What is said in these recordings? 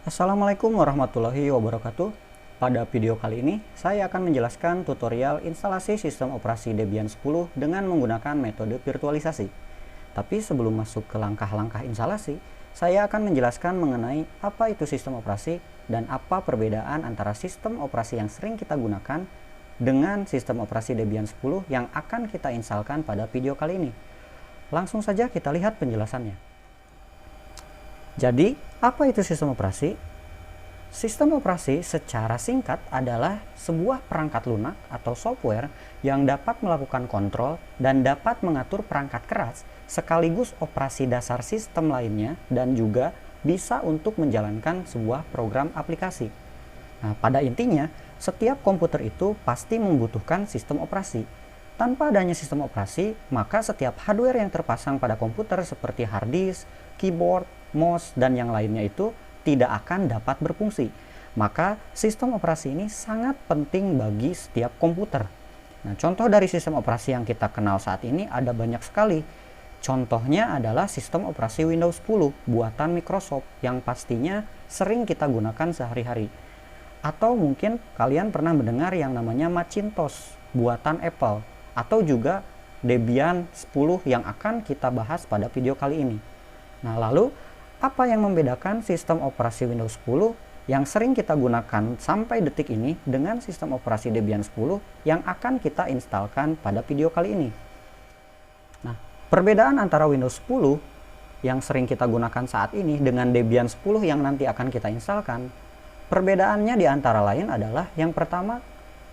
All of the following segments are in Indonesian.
Assalamualaikum warahmatullahi wabarakatuh. Pada video kali ini, saya akan menjelaskan tutorial instalasi sistem operasi Debian 10 dengan menggunakan metode virtualisasi. Tapi sebelum masuk ke langkah-langkah instalasi, saya akan menjelaskan mengenai apa itu sistem operasi dan apa perbedaan antara sistem operasi yang sering kita gunakan dengan sistem operasi Debian 10 yang akan kita instalkan pada video kali ini. Langsung saja kita lihat penjelasannya. Jadi, apa itu sistem operasi? Sistem operasi secara singkat adalah sebuah perangkat lunak atau software yang dapat melakukan kontrol dan dapat mengatur perangkat keras sekaligus operasi dasar sistem lainnya dan juga bisa untuk menjalankan sebuah program aplikasi. Nah, pada intinya, setiap komputer itu pasti membutuhkan sistem operasi. Tanpa adanya sistem operasi, maka setiap hardware yang terpasang pada komputer seperti hard disk, keyboard, mouse, dan yang lainnya itu tidak akan dapat berfungsi. Maka sistem operasi ini sangat penting bagi setiap komputer. Nah, contoh dari sistem operasi yang kita kenal saat ini ada banyak sekali. Contohnya adalah sistem operasi Windows 10 buatan Microsoft yang pastinya sering kita gunakan sehari-hari. Atau mungkin kalian pernah mendengar yang namanya Macintosh buatan Apple, atau juga Debian 10 yang akan kita bahas pada video kali ini. Nah, lalu apa yang membedakan sistem operasi Windows 10 yang sering kita gunakan sampai detik ini dengan sistem operasi Debian 10 yang akan kita instalkan pada video kali ini? Nah, perbedaan antara Windows 10 yang sering kita gunakan saat ini dengan Debian 10 yang nanti akan kita instalkan, perbedaannya di antara lain adalah yang pertama,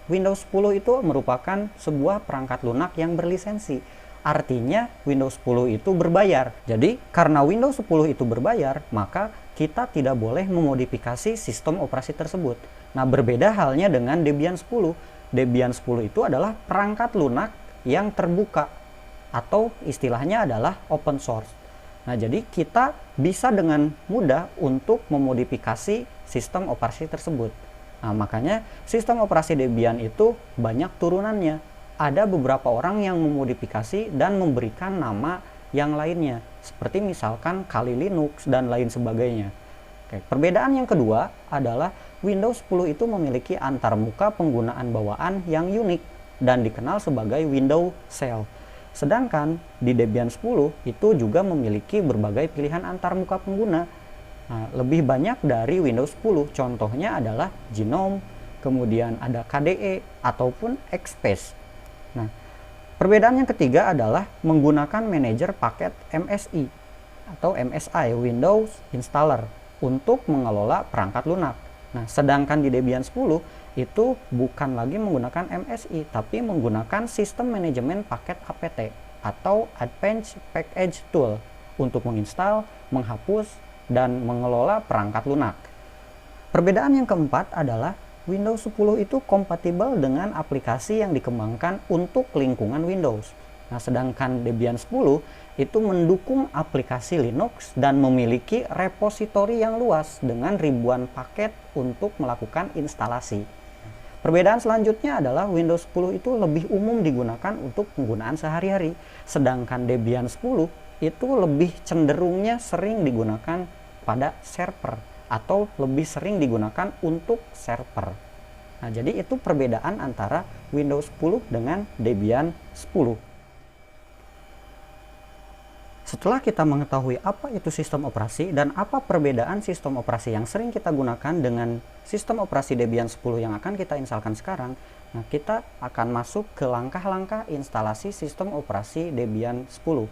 Windows 10 itu merupakan sebuah perangkat lunak yang berlisensi. Artinya Windows 10 itu berbayar. Jadi karena Windows 10 itu berbayar, maka kita tidak boleh memodifikasi sistem operasi tersebut. Nah, berbeda halnya dengan Debian 10. Debian 10 itu adalah perangkat lunak yang terbuka atau istilahnya adalah open source. Nah, jadi kita bisa dengan mudah untuk memodifikasi sistem operasi tersebut. Nah, makanya sistem operasi Debian itu banyak turunannya. Ada beberapa orang yang memodifikasi dan memberikan nama yang lainnya, seperti misalkan Kali Linux dan lain sebagainya. Oke, perbedaan yang kedua adalah Windows 10 itu memiliki antarmuka penggunaan bawaan yang unik dan dikenal sebagai Windows Shell. Sedangkan di Debian 10 itu juga memiliki berbagai pilihan antarmuka pengguna. Nah, lebih banyak dari Windows 10, contohnya adalah Gnome, kemudian ada KDE ataupun XPath. Nah, perbedaan yang ketiga adalah menggunakan manajer paket MSI atau MSI Windows Installer untuk mengelola perangkat lunak. Nah, sedangkan di Debian 10 itu bukan lagi menggunakan MSI tapi menggunakan sistem manajemen paket APT atau Advanced Package Tool untuk menginstal, menghapus, dan mengelola perangkat lunak. Perbedaan yang keempat adalah Windows 10 itu kompatibel dengan aplikasi yang dikembangkan untuk lingkungan Windows. Nah, sedangkan Debian 10 itu mendukung aplikasi Linux dan memiliki repositori yang luas dengan ribuan paket untuk melakukan instalasi. Perbedaan selanjutnya adalah Windows 10 itu lebih umum digunakan untuk penggunaan sehari-hari, sedangkan Debian 10 itu lebih cenderungnya sering digunakan pada server atau lebih sering digunakan untuk server. Nah, jadi itu perbedaan antara Windows 10 dengan Debian 10. Setelah kita mengetahui apa itu sistem operasi dan apa perbedaan sistem operasi yang sering kita gunakan dengan sistem operasi Debian 10 yang akan kita instalkan sekarang, nah kita akan masuk ke langkah-langkah instalasi sistem operasi Debian 10.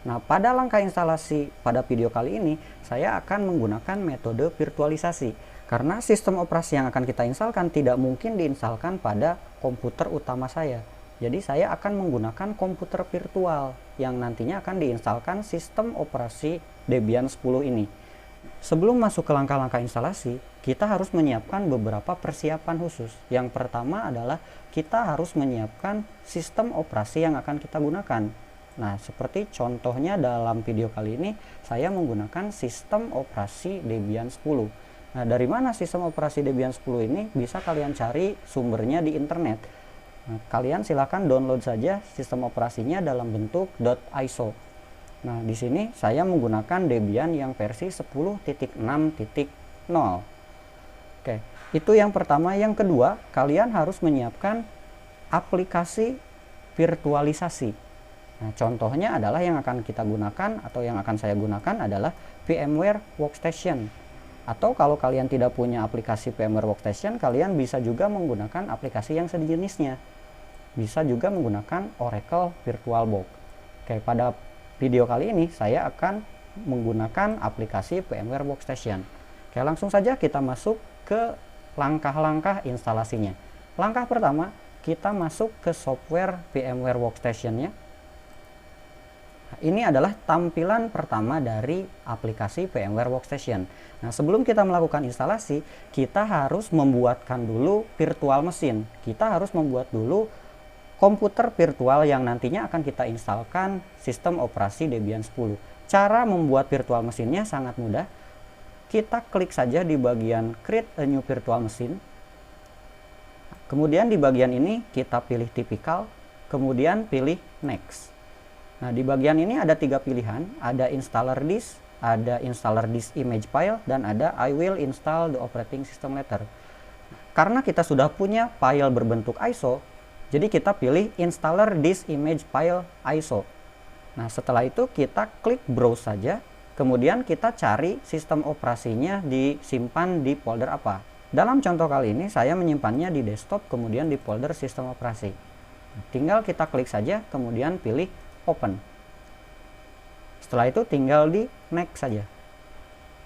Nah, pada langkah instalasi pada video kali ini, saya akan menggunakan metode virtualisasi. Karena sistem operasi yang akan kita instalkan tidak mungkin diinstalkan pada komputer utama saya. Jadi saya akan menggunakan komputer virtual yang nantinya akan diinstalkan sistem operasi Debian 10 ini. Sebelum masuk ke langkah-langkah instalasi, kita harus menyiapkan beberapa persiapan khusus. Yang pertama adalah kita harus menyiapkan sistem operasi yang akan kita gunakan. Nah, seperti contohnya dalam video kali ini, saya menggunakan sistem operasi Debian 10. Nah, dari mana sistem operasi Debian 10 ini? Bisa kalian cari sumbernya di internet. Nah, kalian silakan download saja sistem operasinya dalam bentuk .iso. Nah, di sini saya menggunakan Debian yang versi 10.6.1. 0. Oke, itu yang pertama. Yang kedua, kalian harus menyiapkan aplikasi virtualisasi. Nah, contohnya adalah yang akan kita gunakan atau yang akan saya gunakan adalah VMware Workstation. Atau kalau kalian tidak punya aplikasi VMware Workstation, kalian bisa juga menggunakan aplikasi yang sejenisnya. Bisa juga menggunakan Oracle VirtualBox. Oke, pada video kali ini saya akan menggunakan aplikasi VMware Workstation. Oke, langsung saja kita masuk ke langkah-langkah instalasinya. Langkah pertama, kita masuk ke software VMware Workstation-nya. Ini adalah tampilan pertama dari aplikasi VMware Workstation. Nah, sebelum kita melakukan instalasi, kita harus membuatkan dulu virtual mesin. Kita harus membuat dulu komputer virtual yang nantinya akan kita instalkan sistem operasi Debian 10. Cara membuat virtual mesinnya sangat mudah. Kita klik saja di bagian Create a New Virtual Machine. Kemudian di bagian ini kita pilih Typical, kemudian pilih Next. Nah, di bagian ini ada 3 pilihan, ada Installer This, ada Installer This Image File, dan ada I will install the operating system later. Karena kita sudah punya file berbentuk ISO, jadi kita pilih Installer This Image File ISO. Nah, setelah itu kita klik Browse saja, kemudian kita cari sistem operasinya disimpan di folder apa. Dalam contoh kali ini saya menyimpannya di desktop, kemudian di folder sistem operasi. Tinggal kita klik saja, kemudian pilih Open. Setelah itu tinggal di Next saja.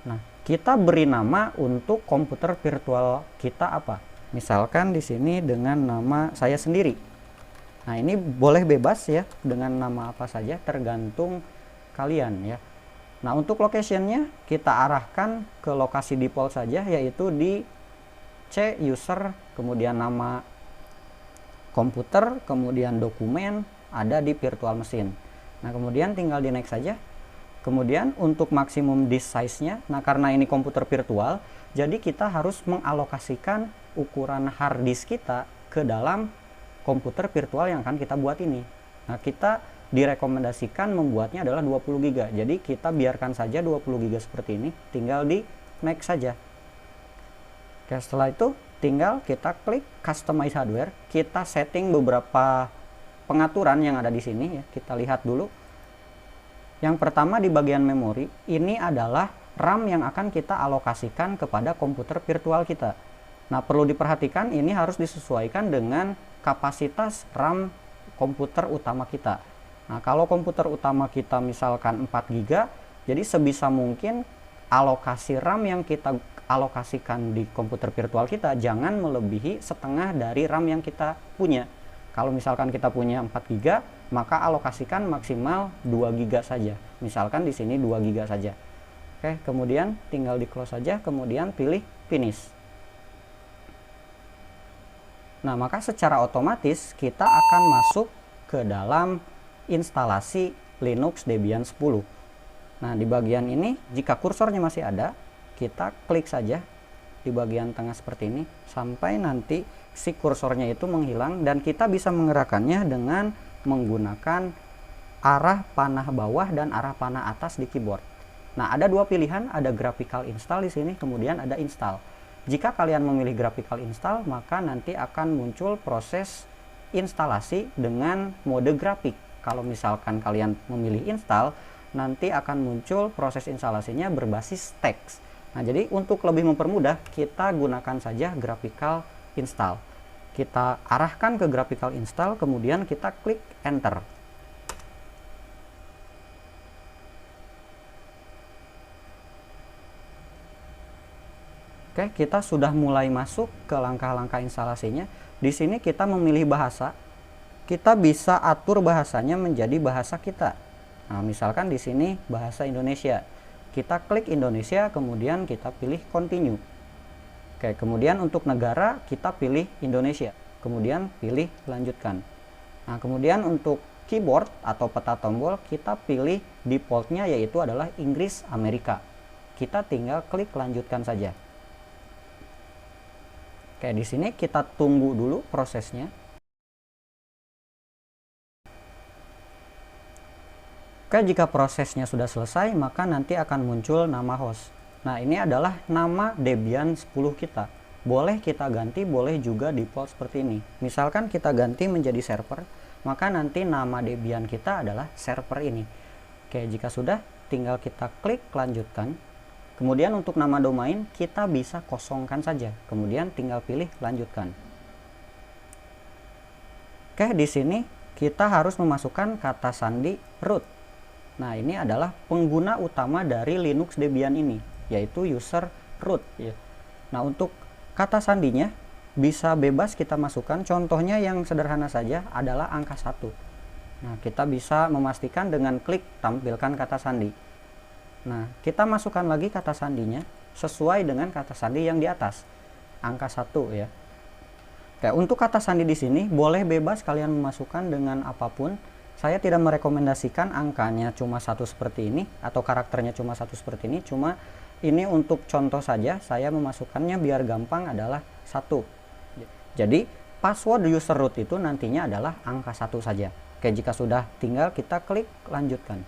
Nah, kita beri nama untuk komputer virtual kita apa? Misalkan di sini dengan nama saya sendiri. Nah, ini boleh bebas ya, dengan nama apa saja tergantung kalian ya. Nah, untuk location-nya kita arahkan ke lokasi default saja, yaitu di C user, kemudian nama komputer, kemudian dokumen, ada di virtual machine. Nah, kemudian tinggal di next saja. Kemudian untuk maksimum disk size-nya, nah karena ini komputer virtual, jadi kita harus mengalokasikan ukuran hard disk kita ke dalam komputer virtual yang akan kita buat ini. Nah, kita direkomendasikan membuatnya adalah 20 GB. Jadi kita biarkan saja 20 GB seperti ini, tinggal di next saja. Oke, setelah itu tinggal kita klik customize hardware, kita setting beberapa pengaturan yang ada di sini ya. Kita lihat dulu. Yang pertama di bagian memori, ini adalah RAM yang akan kita alokasikan kepada komputer virtual kita. Nah, perlu diperhatikan ini harus disesuaikan dengan kapasitas RAM komputer utama kita. Nah, kalau komputer utama kita misalkan 4 GB, jadi sebisa mungkin alokasi RAM yang kita alokasikan di komputer virtual kita jangan melebihi setengah dari RAM yang kita punya. Kalau misalkan kita punya 4 GB, maka alokasikan maksimal 2 GB saja. Misalkan di sini 2 GB saja. Oke, kemudian tinggal di close saja, kemudian pilih finish. Nah, maka secara otomatis kita akan masuk ke dalam instalasi Linux Debian 10. Nah, di bagian ini jika kursornya masih ada, kita klik saja di bagian tengah seperti ini sampai nanti si kursornya itu menghilang, dan kita bisa menggerakkannya dengan menggunakan arah panah bawah dan arah panah atas di keyboard. Nah, ada 2 pilihan, ada graphical install di sini, kemudian ada install. Jika kalian memilih graphical install, maka nanti akan muncul proses instalasi dengan mode grafik. Kalau misalkan kalian memilih install, nanti akan muncul proses instalasinya berbasis teks. Nah, jadi untuk lebih mempermudah, kita gunakan saja graphical install. Kita arahkan ke graphical install, kemudian kita klik enter. Oke, kita sudah mulai masuk ke langkah-langkah instalasinya. Di sini kita memilih bahasa. Kita bisa atur bahasanya menjadi bahasa kita. Nah, misalkan di sini bahasa Indonesia. Kita klik Indonesia, kemudian kita pilih continue. Oke, kemudian untuk negara kita pilih Indonesia, kemudian pilih lanjutkan. Nah, kemudian untuk keyboard atau peta tombol kita pilih defaultnya, yaitu adalah Inggris Amerika. Kita tinggal klik lanjutkan saja. Oke, di sini kita tunggu dulu prosesnya. Oke, jika prosesnya sudah selesai, maka nanti akan muncul nama host. Nah, ini adalah nama Debian 10 kita. Boleh kita ganti, boleh juga default seperti ini. Misalkan kita ganti menjadi server, maka nanti nama Debian kita adalah server ini. Oke, jika sudah, tinggal kita klik lanjutkan. Kemudian untuk nama domain, kita bisa kosongkan saja. Kemudian tinggal pilih lanjutkan. Oke, di sini kita harus memasukkan kata sandi root. Nah, ini adalah pengguna utama dari Linux Debian ini, yaitu user root ya. Nah, untuk kata sandinya bisa bebas kita masukkan. Contohnya yang sederhana saja adalah angka 1. Nah, kita bisa memastikan dengan klik tampilkan kata sandi. Nah, kita masukkan lagi kata sandinya sesuai dengan kata sandi yang di atas, angka 1 ya. Oke, untuk kata sandi di sini boleh bebas kalian memasukkan dengan apapun. Saya tidak merekomendasikan angkanya cuma 1 seperti ini atau karakternya cuma 1 seperti ini, cuma ini untuk contoh saja, saya memasukkannya biar gampang adalah 1. Jadi password user root itu nantinya adalah angka 1 saja. Oke, jika sudah tinggal kita klik lanjutkan.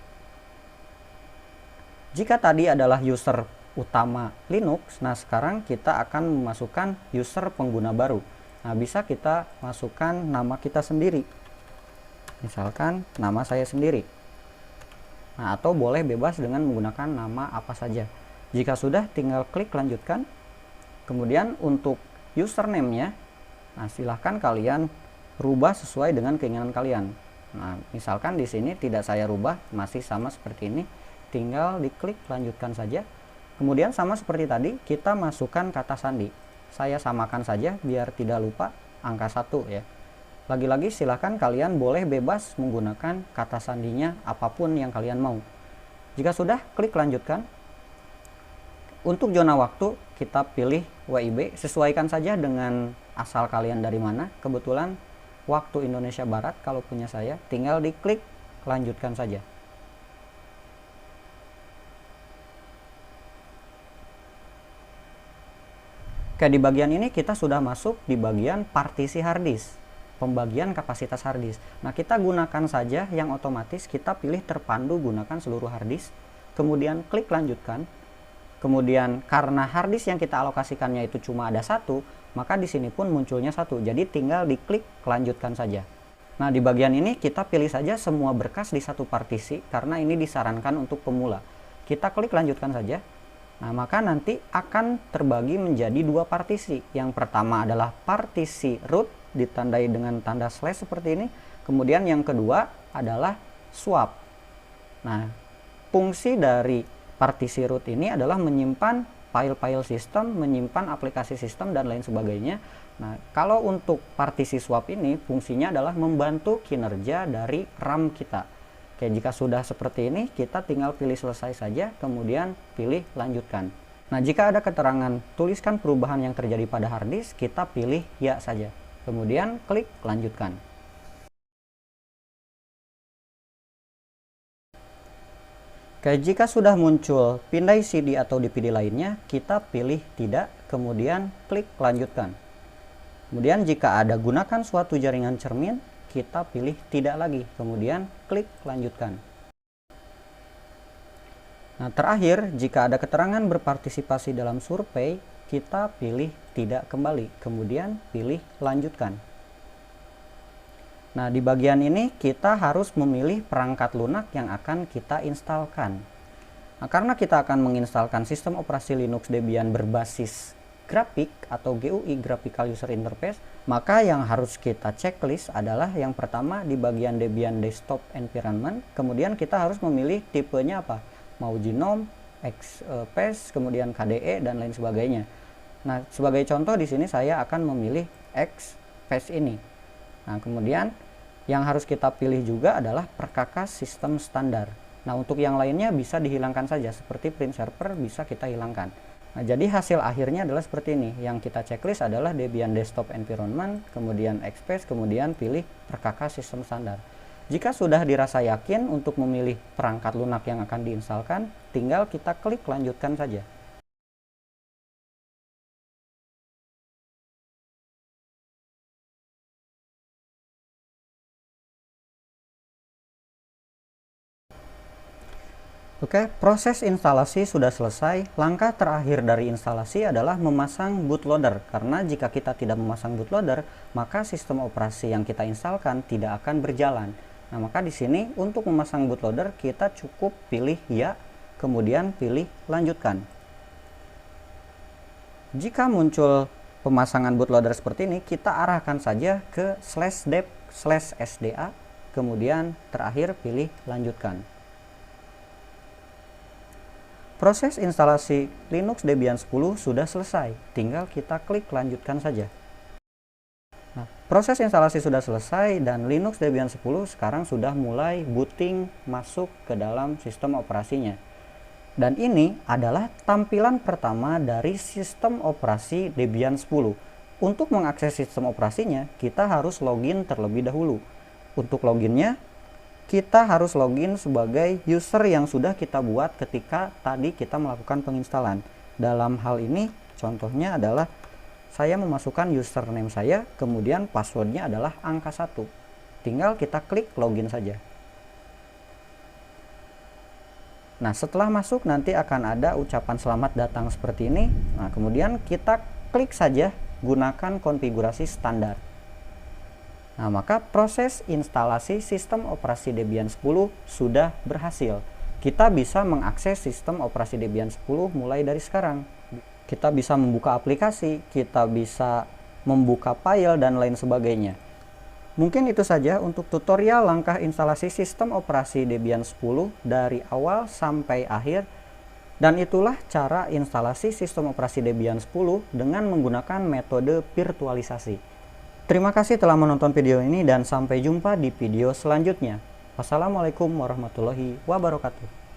Jika tadi adalah user utama Linux, nah sekarang kita akan memasukkan user pengguna baru. Nah, bisa kita masukkan nama kita sendiri. Misalkan nama saya sendiri. Nah, atau boleh bebas dengan menggunakan nama apa saja. Jika sudah, tinggal klik lanjutkan. Kemudian untuk username-nya, nah silahkan kalian rubah sesuai dengan keinginan kalian. Nah, misalkan di sini tidak saya rubah, masih sama seperti ini. Tinggal diklik lanjutkan saja. Kemudian sama seperti tadi, kita masukkan kata sandi. Saya samakan saja biar tidak lupa angka 1 ya. Lagi-lagi silahkan kalian boleh bebas menggunakan kata sandinya apapun yang kalian mau. Jika sudah, klik lanjutkan. Untuk zona waktu kita pilih WIB, sesuaikan saja dengan asal kalian dari mana. Kebetulan waktu Indonesia Barat kalau punya saya, tinggal diklik lanjutkan saja. Oke, di bagian ini kita sudah masuk di bagian partisi harddisk, pembagian kapasitas harddisk. Nah, kita gunakan saja yang otomatis, kita pilih terpandu gunakan seluruh harddisk, kemudian klik lanjutkan. Kemudian karena harddisk yang kita alokasikannya itu cuma ada 1, maka di sini pun munculnya 1. Jadi tinggal diklik lanjutkan saja. Nah, di bagian ini kita pilih saja semua berkas di satu partisi karena ini disarankan untuk pemula. Kita klik lanjutkan saja. Nah, maka nanti akan terbagi menjadi 2 partisi. Yang pertama adalah partisi root ditandai dengan tanda slash seperti ini. Kemudian yang kedua adalah swap. Nah, fungsi dari partisi root ini adalah menyimpan file-file sistem, menyimpan aplikasi sistem dan lain sebagainya. Nah, kalau untuk partisi swap ini fungsinya adalah membantu kinerja dari RAM kita. Oke, jika sudah seperti ini, kita tinggal pilih selesai saja, kemudian pilih lanjutkan. Nah, jika ada keterangan tuliskan perubahan yang terjadi pada harddisk, kita pilih ya saja. Kemudian klik lanjutkan. Oke, jika sudah muncul pindai CD atau DVD lainnya, kita pilih tidak, kemudian klik lanjutkan. Kemudian jika ada gunakan suatu jaringan cermin, kita pilih tidak lagi, kemudian klik lanjutkan. Nah, terakhir, jika ada keterangan berpartisipasi dalam survei, kita pilih tidak kembali, kemudian pilih lanjutkan. Nah, di bagian ini kita harus memilih perangkat lunak yang akan kita instalkan. Nah, karena kita akan menginstalkan sistem operasi Linux Debian berbasis grafik atau GUI Graphical User Interface, maka yang harus kita checklist adalah yang pertama di bagian Debian Desktop Environment, kemudian kita harus memilih tipenya apa, mau GNOME, XPath, kemudian KDE dan lain sebagainya. Nah, sebagai contoh di sini saya akan memilih XPath ini. Nah, kemudian yang harus kita pilih juga adalah perkakas sistem standar. Nah, untuk yang lainnya bisa dihilangkan saja, seperti print server bisa kita hilangkan. Nah, jadi hasil akhirnya adalah seperti ini. Yang kita checklist adalah Debian Desktop Environment, kemudian XPath, kemudian pilih perkakas sistem standar. Jika sudah dirasa yakin untuk memilih perangkat lunak yang akan diinstalkan, tinggal kita klik lanjutkan saja. Oke, proses instalasi sudah selesai. Langkah terakhir dari instalasi adalah memasang bootloader. Karena jika kita tidak memasang bootloader, maka sistem operasi yang kita instalkan tidak akan berjalan. Nah, maka di sini untuk memasang bootloader kita cukup pilih ya, kemudian pilih lanjutkan. Jika muncul pemasangan bootloader seperti ini, kita arahkan saja ke /dev/sda, kemudian terakhir pilih lanjutkan. Proses instalasi Linux Debian 10 sudah selesai, tinggal kita klik lanjutkan saja. Nah, proses instalasi sudah selesai dan Linux Debian 10 sekarang sudah mulai booting masuk ke dalam sistem operasinya. Dan ini adalah tampilan pertama dari sistem operasi Debian 10. Untuk mengakses sistem operasinya, kita harus login terlebih dahulu. Untuk loginnya, kita harus login sebagai user yang sudah kita buat ketika tadi kita melakukan penginstalan. Dalam hal ini, contohnya adalah saya memasukkan username saya, kemudian passwordnya adalah angka 1. Tinggal kita klik login saja. Nah, setelah masuk nanti akan ada ucapan selamat datang seperti ini. Nah, kemudian kita klik saja gunakan konfigurasi standar. Nah, maka proses instalasi sistem operasi Debian 10 sudah berhasil. Kita bisa mengakses sistem operasi Debian 10 mulai dari sekarang. Kita bisa membuka aplikasi, kita bisa membuka file, dan lain sebagainya. Mungkin itu saja untuk tutorial langkah instalasi sistem operasi Debian 10 dari awal sampai akhir. Dan itulah cara instalasi sistem operasi Debian 10 dengan menggunakan metode virtualisasi. Terima kasih telah menonton video ini dan sampai jumpa di video selanjutnya. Wassalamualaikum warahmatullahi wabarakatuh.